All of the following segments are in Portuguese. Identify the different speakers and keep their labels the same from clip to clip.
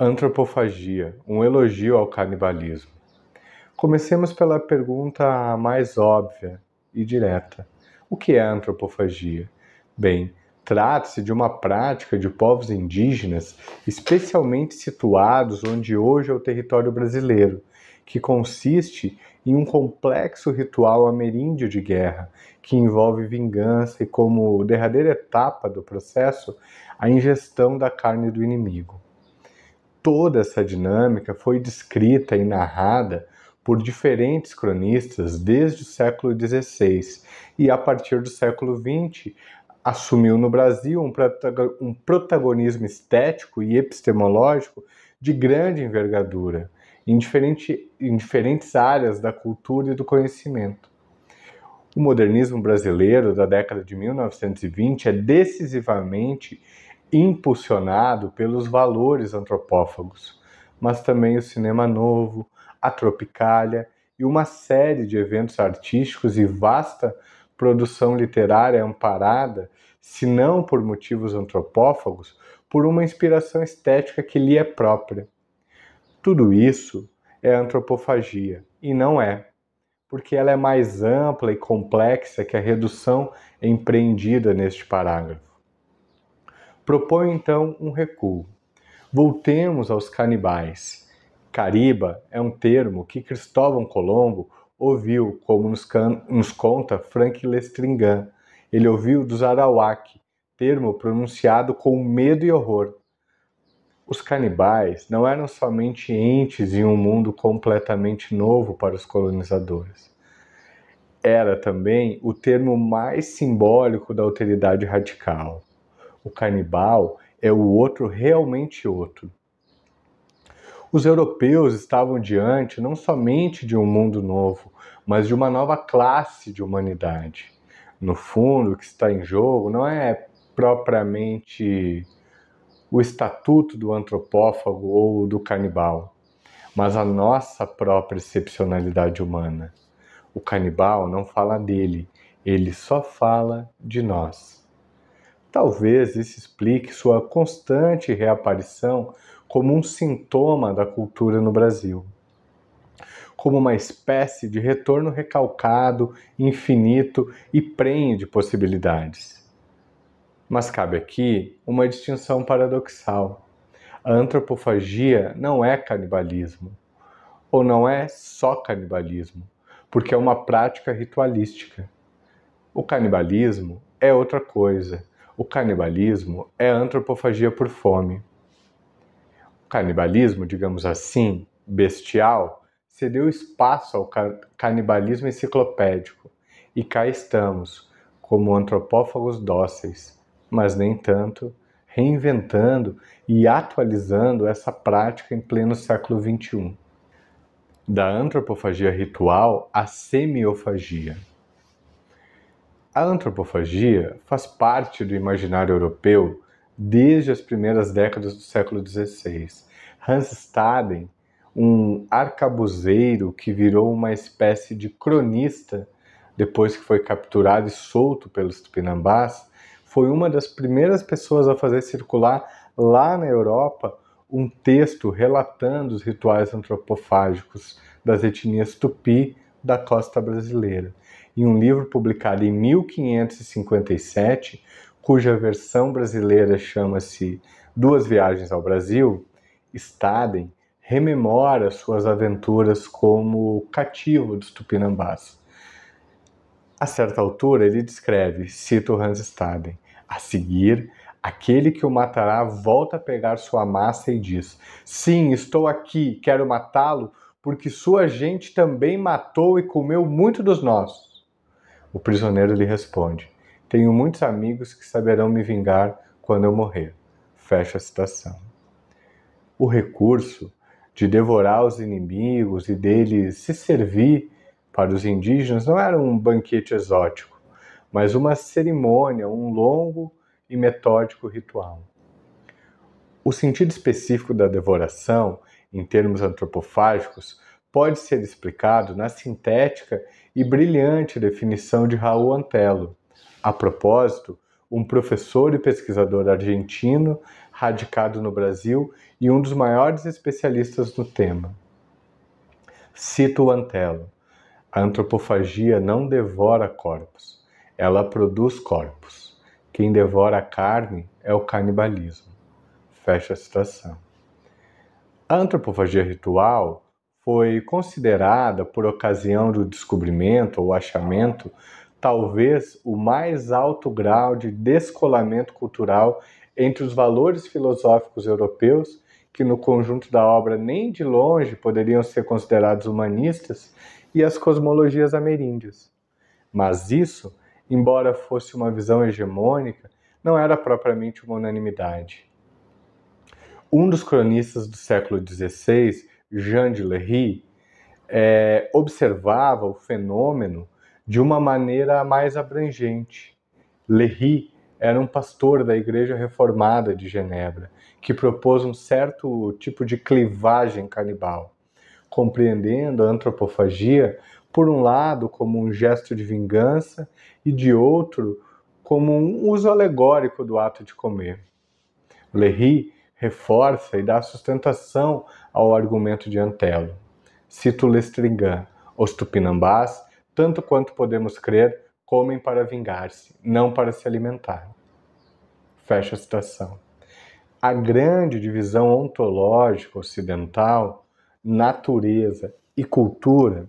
Speaker 1: Antropofagia, um elogio ao canibalismo. Comecemos pela pergunta mais óbvia e direta. O que é antropofagia? Bem, trata-se de uma prática de povos indígenas, especialmente situados onde hoje é o território brasileiro, que consiste em um complexo ritual ameríndio de guerra, que envolve vingança e, como derradeira etapa do processo, a ingestão da carne do inimigo. Toda essa dinâmica foi descrita e narrada por diferentes cronistas desde o século XVI e, a partir do século XX, assumiu no Brasil um protagonismo estético e epistemológico de grande envergadura em diferentes áreas da cultura e do conhecimento. O modernismo brasileiro da década de 1920 é decisivamente impulsionado pelos valores antropófagos, mas também o cinema novo, a Tropicália e uma série de eventos artísticos e vasta produção literária amparada, se não por motivos antropófagos, por uma inspiração estética que lhe é própria. Tudo isso é antropofagia, e não é, porque ela é mais ampla e complexa que a redução empreendida neste parágrafo. Proponho então um recuo. Voltemos aos canibais. Cariba é um termo que Cristóvão Colombo ouviu, como nos conta Frank Lestringan. Ele ouviu dos Arawak, termo pronunciado com medo e horror. Os canibais não eram somente entes em um mundo completamente novo para os colonizadores. Era também o termo mais simbólico da alteridade radical. O canibal é o outro realmente outro. Os europeus estavam diante não somente de um mundo novo, mas de uma nova classe de humanidade. No fundo, o que está em jogo não é propriamente o estatuto do antropófago ou do canibal, mas a nossa própria excepcionalidade humana. O canibal não fala dele, ele só fala de nós. Talvez isso explique sua constante reaparição como um sintoma da cultura no Brasil, como uma espécie de retorno recalcado, infinito e prenhe de possibilidades. Mas cabe aqui uma distinção paradoxal. A antropofagia não é canibalismo, ou não é só canibalismo, porque é uma prática ritualística. O canibalismo é outra coisa. O canibalismo é antropofagia por fome. O canibalismo, digamos assim, bestial, cedeu espaço ao canibalismo enciclopédico. E cá estamos, como antropófagos dóceis, mas nem tanto, reinventando e atualizando essa prática em pleno século XXI. Da antropofagia ritual à semiofagia. A antropofagia faz parte do imaginário europeu desde as primeiras décadas do século XVI. Hans Staden, um arcabuzeiro que virou uma espécie de cronista depois que foi capturado e solto pelos tupinambás, foi uma das primeiras pessoas a fazer circular lá na Europa um texto relatando os rituais antropofágicos das etnias tupi da costa brasileira. Em um livro publicado em 1557, cuja versão brasileira chama-se Duas Viagens ao Brasil, Staden rememora suas aventuras como cativo dos tupinambás. A certa altura ele descreve, cito Hans Staden, a seguir, aquele que o matará volta a pegar sua massa e diz: sim, estou aqui, quero matá-lo, porque sua gente também matou e comeu muito dos nossos. O prisioneiro lhe responde: tenho muitos amigos que saberão me vingar quando eu morrer. Fecha a citação. O recurso de devorar os inimigos e deles se servir para os indígenas não era um banquete exótico, mas uma cerimônia, um longo e metódico ritual. O sentido específico da devoração, em termos antropofágicos, pode ser explicado na sintética e brilhante definição de Raul Antelo. A propósito, um professor e pesquisador argentino, radicado no Brasil e um dos maiores especialistas no tema. Cito o Antelo: a antropofagia não devora corpos, ela produz corpos. Quem devora a carne é o canibalismo. Fecha a citação. A antropofagia ritual foi considerada, por ocasião do descobrimento ou achamento, talvez o mais alto grau de descolamento cultural entre os valores filosóficos europeus, que no conjunto da obra nem de longe poderiam ser considerados humanistas, e as cosmologias ameríndias. Mas isso, embora fosse uma visão hegemônica, não era propriamente uma unanimidade. Um dos cronistas do século XVI, Jean de Lery, observava o fenômeno de uma maneira mais abrangente. Lery era um pastor da Igreja Reformada de Genebra, que propôs um certo tipo de clivagem canibal, compreendendo a antropofagia, por um lado, como um gesto de vingança e, de outro, como um uso alegórico do ato de comer. Lery reforça e dá sustentação ao argumento de Antelo. Cito Lestringan: os tupinambás, tanto quanto podemos crer, comem para vingar-se, não para se alimentar. Fecha a citação. A grande divisão ontológica ocidental, natureza e cultura,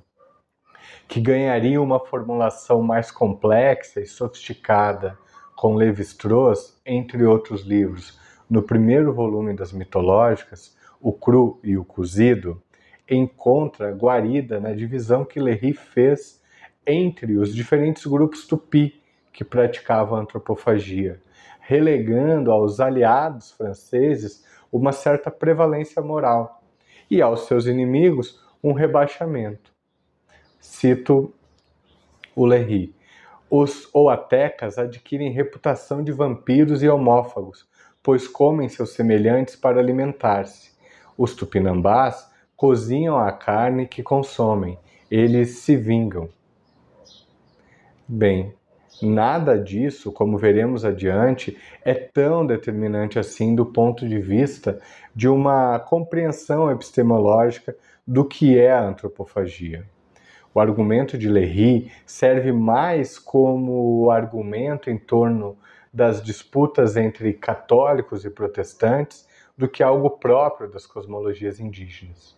Speaker 1: que ganharia uma formulação mais complexa e sofisticada com Lévi-Strauss, entre outros livros, no primeiro volume das mitológicas, O Cru e o Cozido, encontra guarida na divisão que Lery fez entre os diferentes grupos tupi que praticavam a antropofagia, relegando aos aliados franceses uma certa prevalência moral e aos seus inimigos um rebaixamento. Cito o Lery: os oatecas adquirem reputação de vampiros e homófagos, pois comem seus semelhantes para alimentar-se. Os tupinambás cozinham a carne que consomem, eles se vingam. Bem, nada disso, como veremos adiante, é tão determinante assim do ponto de vista de uma compreensão epistemológica do que é a antropofagia. O argumento de Lery serve mais como argumento em torno das disputas entre católicos e protestantes do que algo próprio das cosmologias indígenas.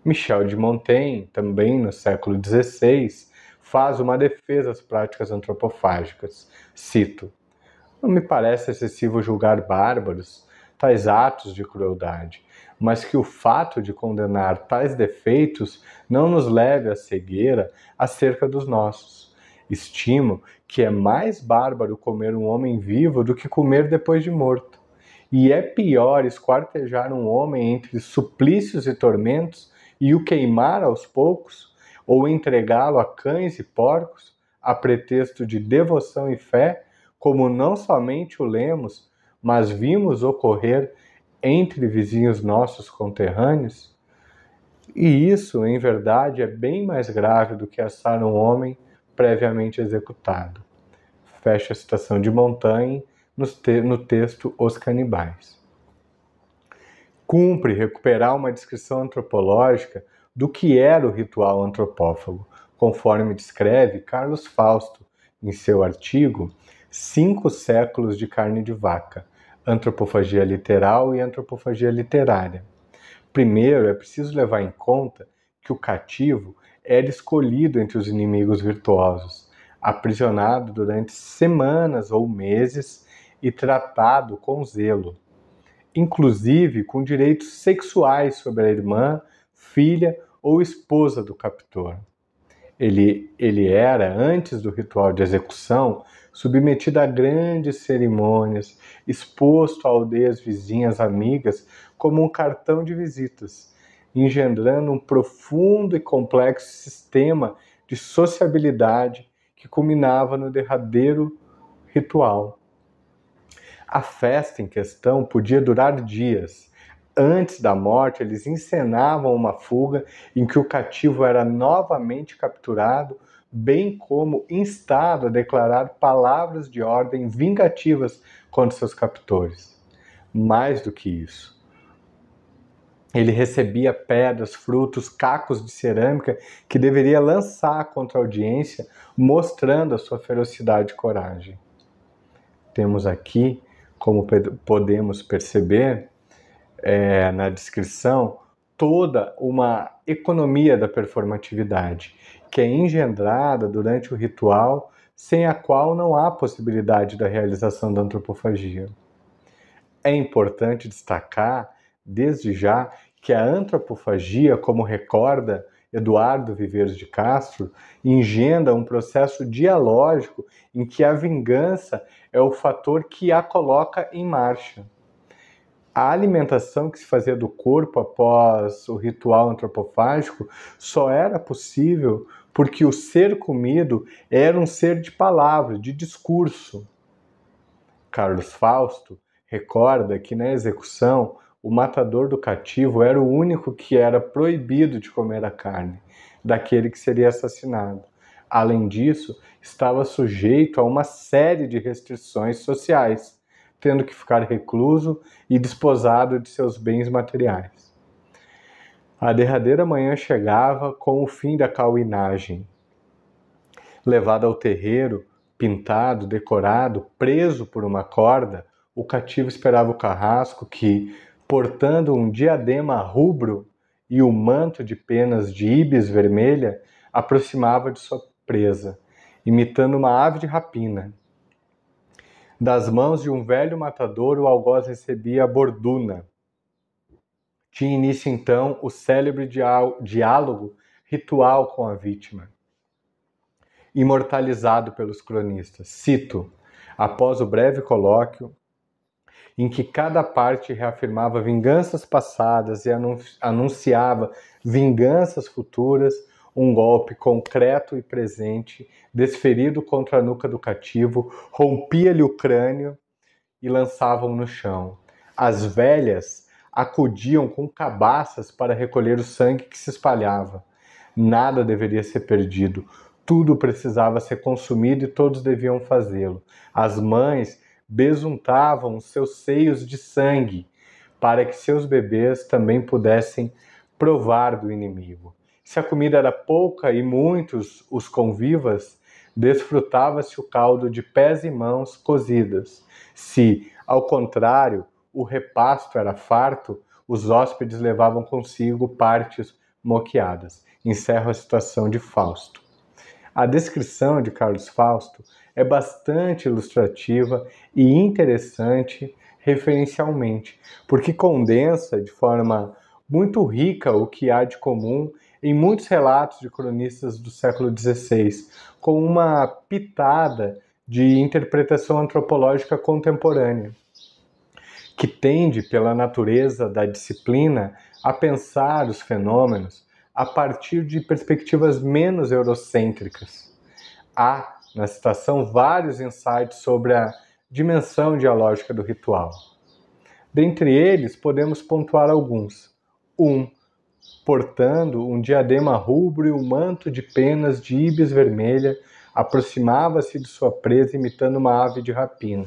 Speaker 1: Michel de Montaigne, também no século XVI, faz uma defesa às práticas antropofágicas. Cito: não me parece excessivo julgar bárbaros tais atos de crueldade, mas que o fato de condenar tais defeitos não nos leve à cegueira acerca dos nossos. Estimo que é mais bárbaro comer um homem vivo do que comer depois de morto. E é pior esquartejar um homem entre suplícios e tormentos e o queimar aos poucos, ou entregá-lo a cães e porcos, a pretexto de devoção e fé, como não somente o lemos, mas vimos ocorrer entre vizinhos nossos conterrâneos? E isso, em verdade, é bem mais grave do que assar um homem previamente executado. Fecha a citação de Montaigne no texto Os Canibais. Cumpre recuperar uma descrição antropológica do que era o ritual antropófago, conforme descreve Carlos Fausto em seu artigo 5 séculos de carne de vaca, antropofagia literal e antropofagia literária. Primeiro, é preciso levar em conta que o cativo era escolhido entre os inimigos virtuosos, aprisionado durante semanas ou meses e tratado com zelo, inclusive com direitos sexuais sobre a irmã, filha ou esposa do captor. Ele era, antes do ritual de execução, submetido a grandes cerimônias, exposto a aldeias vizinhas amigas como um cartão de visitas, engendrando um profundo e complexo sistema de sociabilidade que culminava no derradeiro ritual. A festa em questão podia durar dias. Antes da morte, eles encenavam uma fuga em que o cativo era novamente capturado bem como instado a declarar palavras de ordem vingativas contra seus captores. Mais do que isso, ele recebia pedras, frutos, cacos de cerâmica que deveria lançar contra a audiência, mostrando a sua ferocidade e coragem. Temos aqui, como podemos perceber na descrição, toda uma economia da performatividade, que é engendrada durante o ritual, sem a qual não há possibilidade da realização da antropofagia. É importante destacar, desde já, que a antropofagia, como recorda Eduardo Viveiros de Castro, engendra um processo dialógico em que a vingança é o fator que a coloca em marcha. A alimentação que se fazia do corpo após o ritual antropofágico só era possível porque o ser comido era um ser de palavra, de discurso. Carlos Fausto recorda que na execução o matador do cativo era o único que era proibido de comer a carne daquele que seria assassinado. Além disso, estava sujeito a uma série de restrições sociais, tendo que ficar recluso e desposado de seus bens materiais. A derradeira manhã chegava com o fim da cauinagem. Levado ao terreiro, pintado, decorado, preso por uma corda, o cativo esperava o carrasco que, portando um diadema rubro e o manto de penas de íbis vermelha, aproximava de sua presa, imitando uma ave de rapina. Das mãos de um velho matador, o algoz recebia a borduna. Tinha início, então, o célebre diálogo ritual com a vítima, imortalizado pelos cronistas. Cito, após o breve colóquio, em que cada parte reafirmava vinganças passadas e anunciava vinganças futuras, um golpe concreto e presente, desferido contra a nuca do cativo, rompia-lhe o crânio e lançavam no chão. As velhas acudiam com cabaças para recolher o sangue que se espalhava. Nada deveria ser perdido, tudo precisava ser consumido e todos deviam fazê-lo. As mães besuntavam os seus seios de sangue para que seus bebês também pudessem provar do inimigo. Se a comida era pouca e muitos os convivas, desfrutava-se o caldo de pés e mãos cozidas. Se, ao contrário, o repasto era farto, os hóspedes levavam consigo partes moqueadas. Encerro a citação de Fausto. A descrição de Carlos Fausto é bastante ilustrativa e interessante referencialmente, porque condensa de forma muito rica o que há de comum em muitos relatos de cronistas do século XVI, com uma pitada de interpretação antropológica contemporânea, que tende, pela natureza da disciplina, a pensar os fenômenos a partir de perspectivas menos eurocêntricas. Há, na citação, vários insights sobre a dimensão dialógica do ritual. Dentre eles, podemos pontuar alguns. 1. Portando um diadema rubro e um manto de penas de íbis vermelha, aproximava-se de sua presa imitando uma ave de rapina.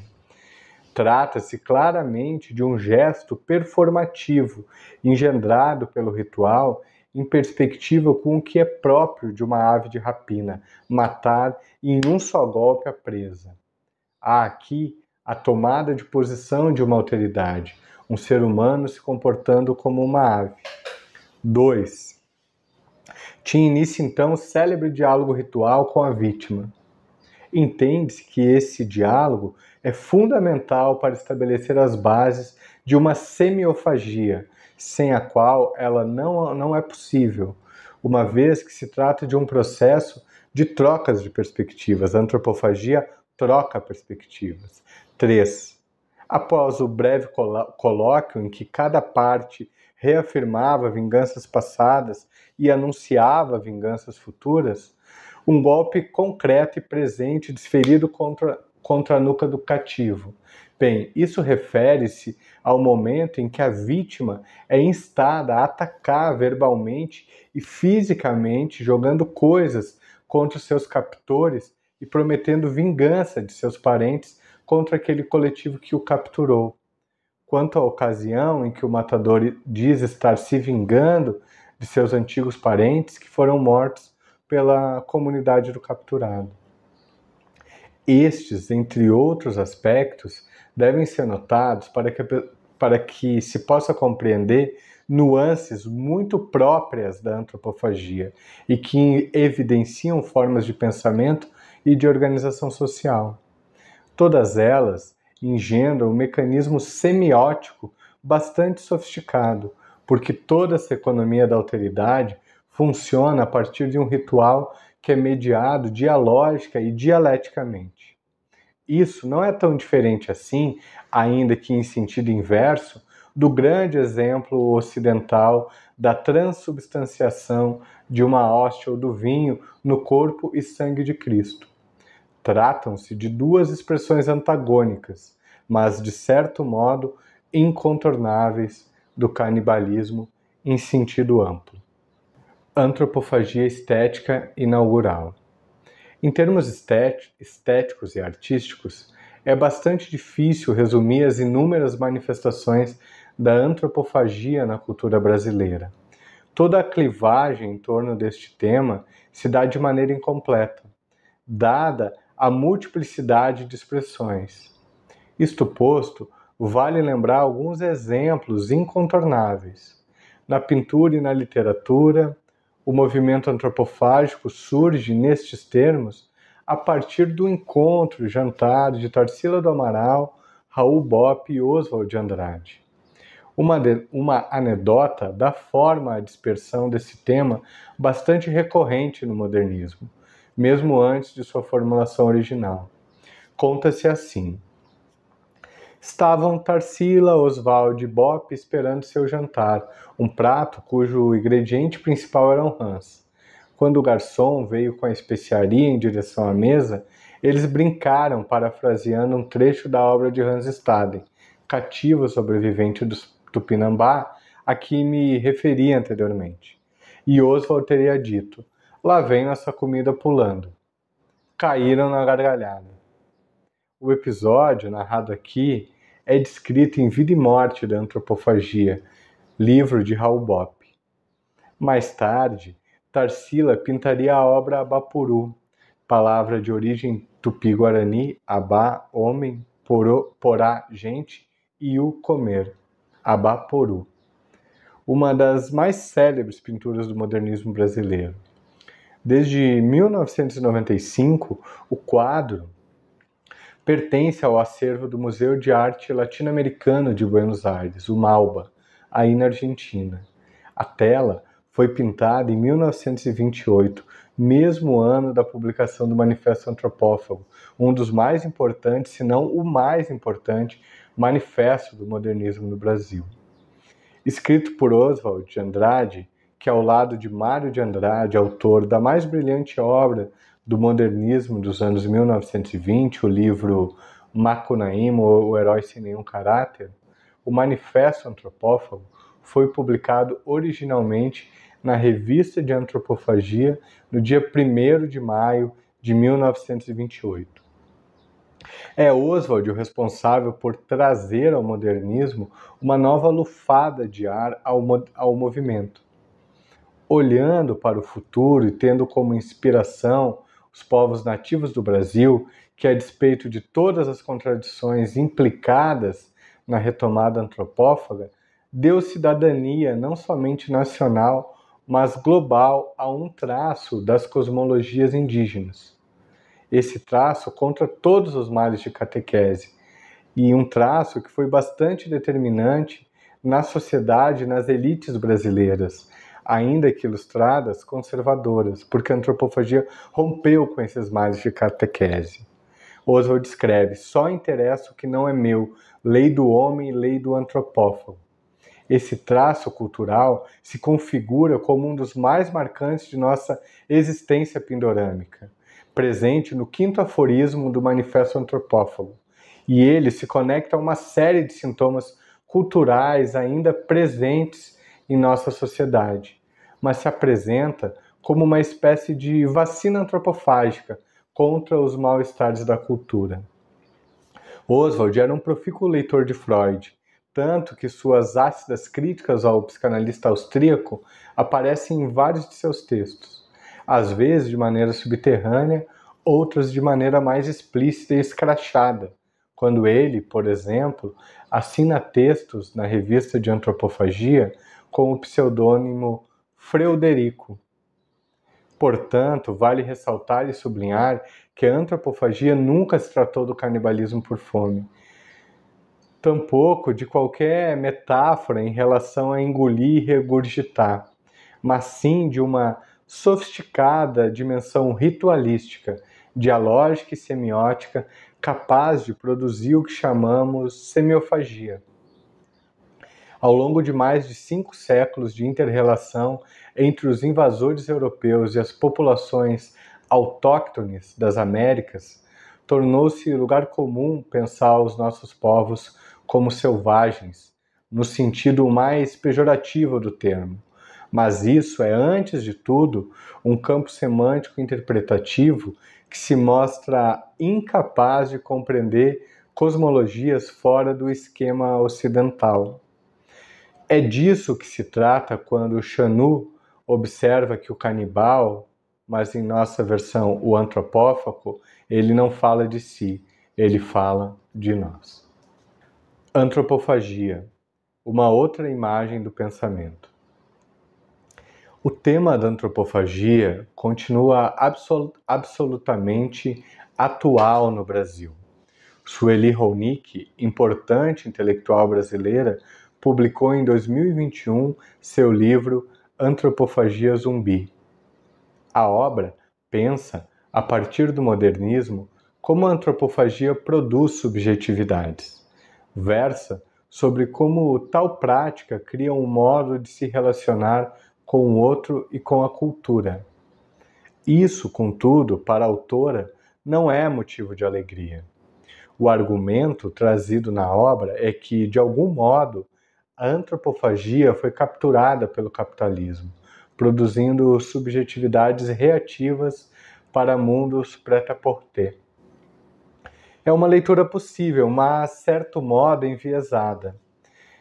Speaker 1: Trata-se claramente de um gesto performativo, engendrado pelo ritual, em perspectiva com o que é próprio de uma ave de rapina, matar em um só golpe a presa. Há aqui a tomada de posição de uma alteridade, um ser humano se comportando como uma ave. 2. Tinha início então o célebre diálogo ritual com a vítima. Entende-se que esse diálogo é fundamental para estabelecer as bases de uma semiofagia, sem a qual ela não é possível, uma vez que se trata de um processo de trocas de perspectivas. A antropofagia troca perspectivas. 3. Após o breve colóquio em que cada parte reafirmava vinganças passadas e anunciava vinganças futuras, um golpe concreto e presente desferido contra a nuca do cativo. Bem, isso refere-se ao momento em que a vítima é instada a atacar verbalmente e fisicamente, jogando coisas contra os seus captores e prometendo vingança de seus parentes contra aquele coletivo que o capturou. Quanto à ocasião em que o matador diz estar se vingando de seus antigos parentes que foram mortos pela comunidade do capturado. Estes, entre outros aspectos, devem ser notados para que se possa compreender nuances muito próprias da antropofagia e que evidenciam formas de pensamento e de organização social. Todas elas engendram um mecanismo semiótico bastante sofisticado, porque toda essa economia da alteridade funciona a partir de um ritual que é mediado dialógica e dialeticamente. Isso não é tão diferente assim, ainda que em sentido inverso, do grande exemplo ocidental da transubstanciação de uma hóstia ou do vinho no corpo e sangue de Cristo. Tratam-se de duas expressões antagônicas, mas de certo modo incontornáveis do canibalismo em sentido amplo. Antropofagia estética inaugural. Em termos estéticos e artísticos, é bastante difícil resumir as inúmeras manifestações da antropofagia na cultura brasileira. Toda a clivagem em torno deste tema se dá de maneira incompleta, dada a multiplicidade de expressões. Isto posto, vale lembrar alguns exemplos incontornáveis. Na pintura e na literatura, o movimento antropofágico surge nestes termos a partir do encontro, jantar de Tarsila do Amaral, Raul Bopp e Oswald de Andrade. Uma anedota dá forma à dispersão desse tema bastante recorrente no modernismo, mesmo antes de sua formulação original. Conta-se assim: estavam Tarsila, Oswald e Bopp esperando seu jantar, um prato cujo ingrediente principal era um rãs. Quando o garçom veio com a especiaria em direção à mesa, eles brincaram parafraseando um trecho da obra de Hans Staden, cativo sobrevivente do Tupinambá, a que me referi anteriormente. E Oswald teria dito: lá vem nossa comida pulando. Caíram na gargalhada. O episódio, narrado aqui, é descrito em Vida e Morte da Antropofagia, livro de Raul Bopp. Mais tarde, Tarsila pintaria a obra Abapuru, palavra de origem tupi-guarani, abá, homem, porá, gente, e o comer, Abaporu, uma das mais célebres pinturas do modernismo brasileiro. Desde 1995, o quadro pertence ao acervo do Museu de Arte Latino-Americano de Buenos Aires, o MALBA, aí na Argentina. A tela foi pintada em 1928, mesmo ano da publicação do Manifesto Antropófago, um dos mais importantes, se não o mais importante, manifesto do modernismo no Brasil. Escrito por Oswald de Andrade, que ao lado de Mário de Andrade, autor da mais brilhante obra do modernismo dos anos 1920, o livro Macunaíma, o Herói Sem Nenhum Caráter, o Manifesto Antropófago foi publicado originalmente na Revista de Antropofagia no dia 1º de maio de 1928. É Oswald o responsável por trazer ao modernismo uma nova lufada de ar ao movimento. Olhando para o futuro e tendo como inspiração os povos nativos do Brasil, que a despeito de todas as contradições implicadas na retomada antropófaga, deu cidadania não somente nacional, mas global a um traço das cosmologias indígenas. Esse traço contra todos os males de catequese, e um traço que foi bastante determinante na sociedade e nas elites brasileiras, ainda que ilustradas, conservadoras, porque a antropofagia rompeu com esses males de catequese. Oswald escreve: só interessa o que não é meu, lei do homem e lei do antropófago. Esse traço cultural se configura como um dos mais marcantes de nossa existência pindorâmica, presente no 5º aforismo do Manifesto Antropófago, e ele se conecta a uma série de sintomas culturais ainda presentes em nossa sociedade, mas se apresenta como uma espécie de vacina antropofágica contra os mal-estares da cultura. Oswald era um profícuo leitor de Freud, tanto que suas ácidas críticas ao psicanalista austríaco aparecem em vários de seus textos, às vezes de maneira subterrânea, outras de maneira mais explícita e escrachada, quando ele, por exemplo, assina textos na revista de Antropofagia com o pseudônimo Freuderico. Portanto, vale ressaltar e sublinhar que a antropofagia nunca se tratou do canibalismo por fome, tampouco de qualquer metáfora em relação a engolir e regurgitar, mas sim de uma sofisticada dimensão ritualística, dialógica e semiótica capaz de produzir o que chamamos semiofagia. Ao longo de mais de 5 séculos de inter-relação entre os invasores europeus e as populações autóctones das Américas, tornou-se lugar comum pensar os nossos povos como selvagens, no sentido mais pejorativo do termo. Mas isso é, antes de tudo, um campo semântico interpretativo que se mostra incapaz de compreender cosmologias fora do esquema ocidental. É disso que se trata quando Chanu observa que o canibal, mas em nossa versão o antropófago, ele não fala de si, ele fala de nós. Antropofagia, uma outra imagem do pensamento. O tema da antropofagia continua absolutamente atual no Brasil. Sueli Ronick, importante intelectual brasileira, publicou em 2021 seu livro Antropofagia Zumbi. A obra pensa, a partir do modernismo, como a antropofagia produz subjetividades. Versa sobre como tal prática cria um modo de se relacionar com o outro e com a cultura. Isso, contudo, para a autora, não é motivo de alegria. O argumento trazido na obra é que, de algum modo, a antropofagia foi capturada pelo capitalismo, produzindo subjetividades reativas para mundos prêt-à-porter. É uma leitura possível, mas, de certo modo, enviesada.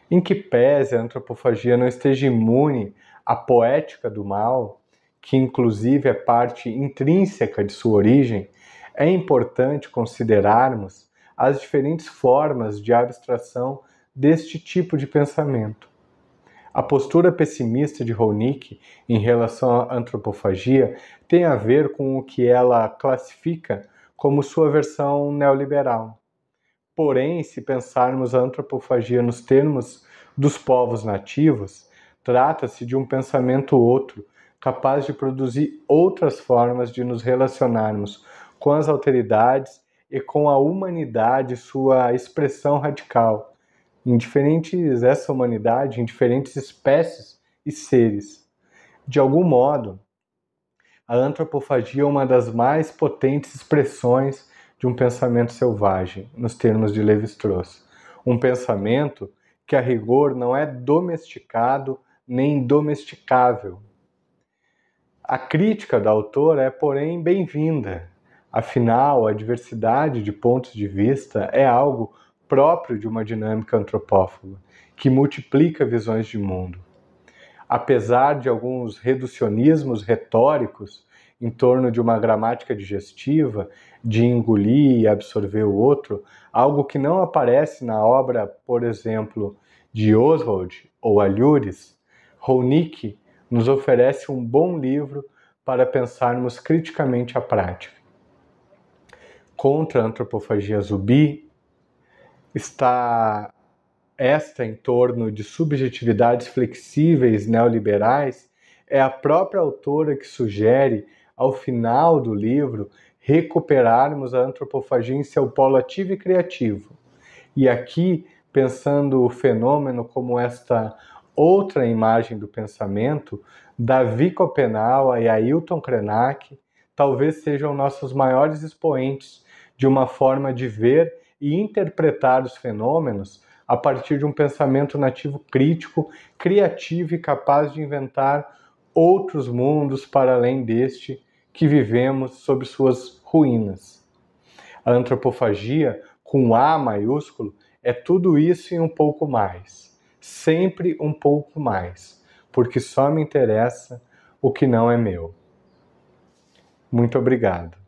Speaker 1: Em que pese a antropofagia não esteja imune à poética do mal, que inclusive é parte intrínseca de sua origem, é importante considerarmos as diferentes formas de abstração deste tipo de pensamento. A postura pessimista de Ronick em relação à antropofagia tem a ver com o que ela classifica como sua versão neoliberal. Porém, se pensarmos a antropofagia nos termos dos povos nativos, trata-se de um pensamento outro, capaz de produzir outras formas de nos relacionarmos com as alteridades e com a humanidade, sua expressão radical, em essa humanidade, em diferentes espécies e seres. De algum modo, a antropofagia é uma das mais potentes expressões de um pensamento selvagem, nos termos de Lévi-Strauss. Um pensamento que, a rigor, não é domesticado nem domesticável. A crítica da autora é, porém, bem-vinda. Afinal, a diversidade de pontos de vista é algo próprio de uma dinâmica antropófaga, que multiplica visões de mundo. Apesar de alguns reducionismos retóricos em torno de uma gramática digestiva, de engolir e absorver o outro, algo que não aparece na obra, por exemplo, de Oswald ou Alhures, Ronick nos oferece um bom livro para pensarmos criticamente a prática. Contra a antropofagia zumbi está esta em torno de subjetividades flexíveis neoliberais, é a própria autora que sugere, ao final do livro, recuperarmos a antropofagia em seu polo ativo e criativo. E aqui, pensando o fenômeno como esta outra imagem do pensamento, Davi Copenau e Ailton Krenak talvez sejam nossos maiores expoentes de uma forma de ver e interpretar os fenômenos a partir de um pensamento nativo crítico, criativo e capaz de inventar outros mundos para além deste que vivemos sob suas ruínas. A antropofagia, com A maiúsculo, é tudo isso e um pouco mais. Sempre um pouco mais, porque só me interessa o que não é meu. Muito obrigado.